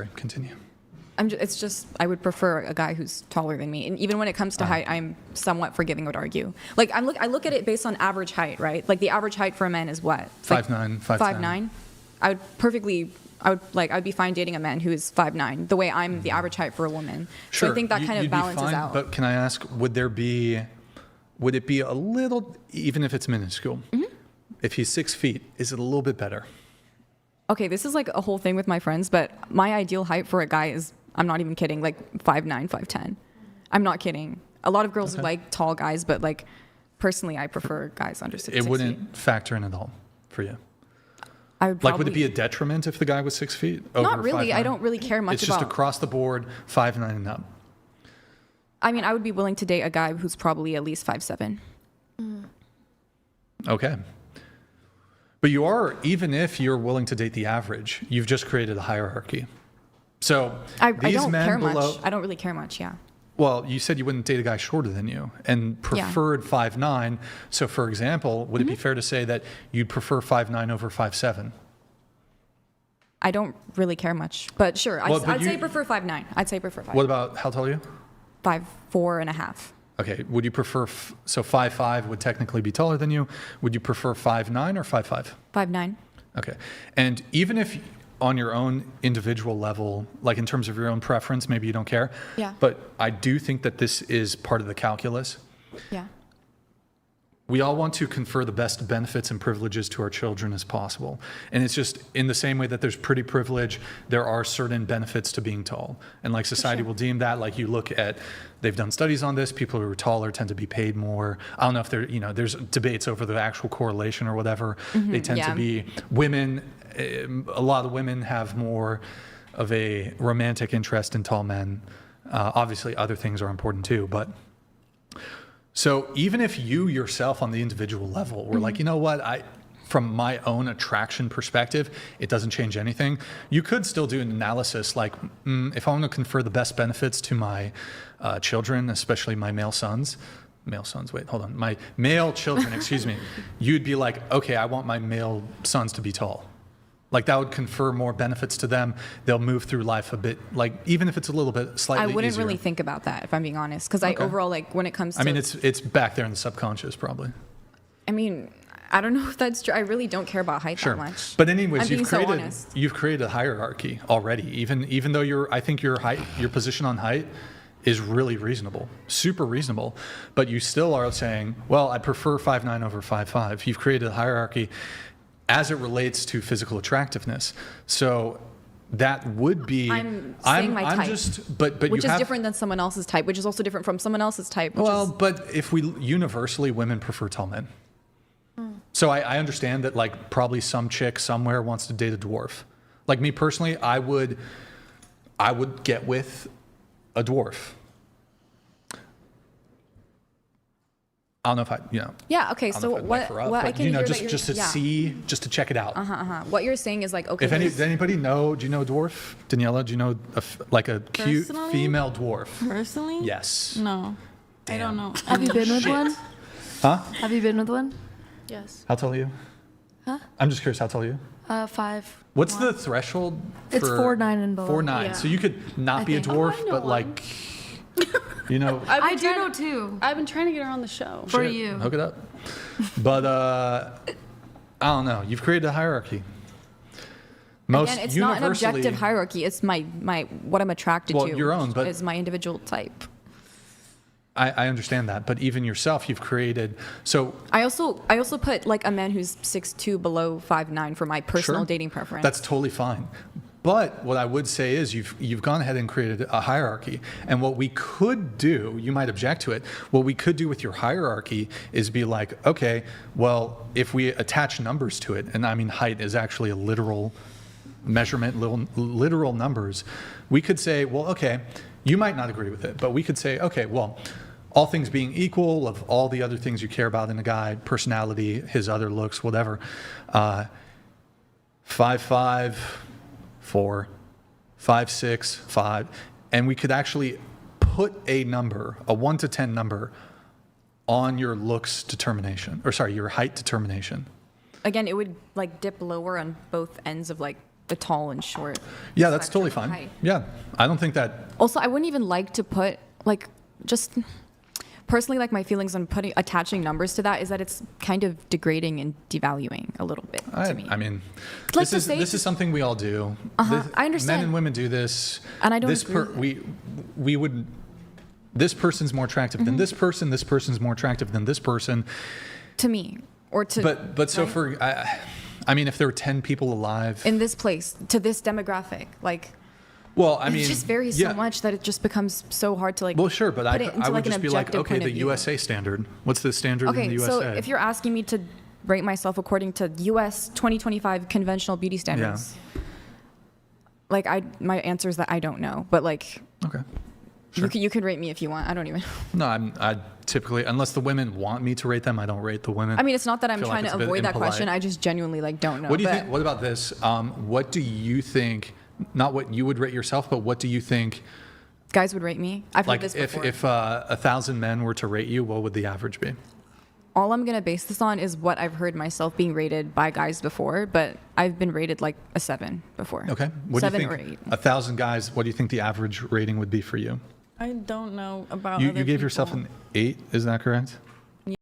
sorry, continue. It's just, I would prefer a guy who's taller than me. And even when it comes to height, I'm somewhat forgiving, I would argue. Like, I look at it based on average height, right? Like, the average height for a man is what? 5'9", 5'10". 5'9"? I'd be fine dating a man who is 5'9", the way I'm the average height for a woman. Sure. So I think that kind of balances out. But can I ask, would it be a little, even if it's minuscule, if he's 6 feet, is it a little bit better? Okay, this is like a whole thing with my friends, but my ideal height for a guy is, I'm not even kidding, like 5'9", 5'10". I'm not kidding. A lot of girls like tall guys, but like personally, I prefer guys under 6 feet. It wouldn't factor in at all for you. Would it be a detriment if the guy was 6 feet? Not really. 5'9"? I don't really care much about. It's just across the board, 5'9" and up. I mean, I would be willing to date a guy who's probably at least 5'7". Okay. But you are, even if you're willing to date the average, you've just created a hierarchy. So I don't care much. I don't really care much, yeah. Well, you said you wouldn't date a guy shorter than you and preferred 5'9". So, for example, would it be fair to say that you'd prefer 5'9" over 5'7"? I don't really care much, but sure. I'd say prefer 5'9". I'd say prefer 5'9". What about, how tall are you? 5'4.5". Okay. Would you prefer, so 5'5" would technically be taller than you. Would you prefer 5'9" or 5'5"? 5'9". Okay. And even if on your own individual level, like in terms of your own preference, maybe you don't care. Yeah. But I do think that this is part of the calculus. Yeah. We all want to confer the best benefits and privileges to our children as possible. And it's just in the same way that there's pretty privilege, there are certain benefits to being tall. And like society will deem that, like you look at, they've done studies on this, people who are taller tend to be paid more. I don't know if there's debates over the actual correlation or whatever. They tend to be women. A lot of women have more of a romantic interest in tall men. Obviously, other things are important too. But so even if you yourself on the individual level were like, you know what, from my own attraction perspective, it doesn't change anything. You could still do an analysis like, if I want to confer the best benefits to my children, especially my male sons, my male children, excuse me, you'd be like, okay, I want my male sons to be tall. Like that would confer more benefits to them. They'll move through life a bit, like even if it's a little bit slightly easier. I wouldn't really think about that if I'm being honest, because I overall, like when it comes to. I mean, it's back there in the subconscious probably. I mean, I don't know if that's true. I really don't care about height that much. But anyways, I'm you've created a hierarchy already. Even though I think your position on height is really reasonable, super reasonable, but you still are saying, well, I prefer 5'9" over 5'5". You've created a hierarchy as it relates to physical attractiveness. So that would be. I'm saying my type. Which is different than someone else's type, which is also different from someone else's type. But if we universally, women prefer tall men. So I understand that like probably some chick somewhere wants to date a dwarf. Like me personally, I would get with a dwarf. I don't know if Yeah. Okay. So what I can hear just to see, just to check it out. What you're saying is like, okay. Does anybody know? Do you know a dwarf, Daniela? Do you know a cute female dwarf? Personally? Yes. No. Damn. I don't know. Have you been with one? Huh? Have you been with one? Yes. How tall are you? Huh? I'm just curious. How tall are you? 5. What's the threshold? It's 4'9" and below. 4'9". Yeah. So you could not be a dwarf, but like. I do know too. I've been trying to get her on the show. For you. Hook it up. But I don't know. You've created a hierarchy. Again, it's not an objective hierarchy. It's my what I'm attracted to. Your own, but is my individual type. I understand that, but even yourself, you've created. So I also put like a man who's 6'2" below 5'9" for my personal dating preference. That's totally fine. But what I would say is you've gone ahead and created a hierarchy. And what we could do, you might object to it, what we could do with your hierarchy is be like, okay, well, if we attach numbers to it, and I mean height is actually a literal measurement, literal numbers, we could say, well, okay, you might not agree with it, but we could say, okay, well, all things being equal, of all the other things you care about in a guy, personality, his other looks, whatever, 5'5", 4, 5, 6, 5, and we could actually put a number, a 1 to 10 number, on your looks determination, your height determination. Again, it would like dip lower on both ends of like the tall and short. Yeah, that's totally spectrum fine. height. Yeah, I don't think that. Also, I wouldn't even like to put like just personally like my feelings on attaching numbers to that is that it's kind of degrading and devaluing a little bit to me. I mean, Like this to say is something we all do. I understand. Men and women do this. And I don't This agree with we would. This person's more attractive than this person. This person's more attractive than this person. to me or to But so right? for I mean, if there were 10 people alive. in this place to this demographic, like Well, I mean, it just varies yeah. so much that it just becomes so hard to like. Well, sure, but put it into I would like an just be like, objective okay, point the of view. USA standard. What's the standard in the Okay, USA? so if you're asking me to rate myself according to US 2025 conventional beauty standards, like my answer is that I don't know, but like Okay. Sure. you can rate me if you want. I don't even. No, I typically, unless the women want me to rate them, I don't rate the women. I mean, it's not that I'm Feel like trying it's to a bit avoid that impolite. question. I just genuinely like don't know. What do you but think? What about this? What do you think? Not what you would rate yourself, but what do you think? Guys would rate me. I've Like, heard this if before. 1,000 men were to rate you, what would the average be? All I'm gonna base this on is what I've heard myself being rated by guys before, but I've been rated like a 7 before. Okay. What 7 do you or think? 8. 1,000 guys. What do you think the average rating would be for you? I don't know about You other gave yourself people. an 8. Is that correct?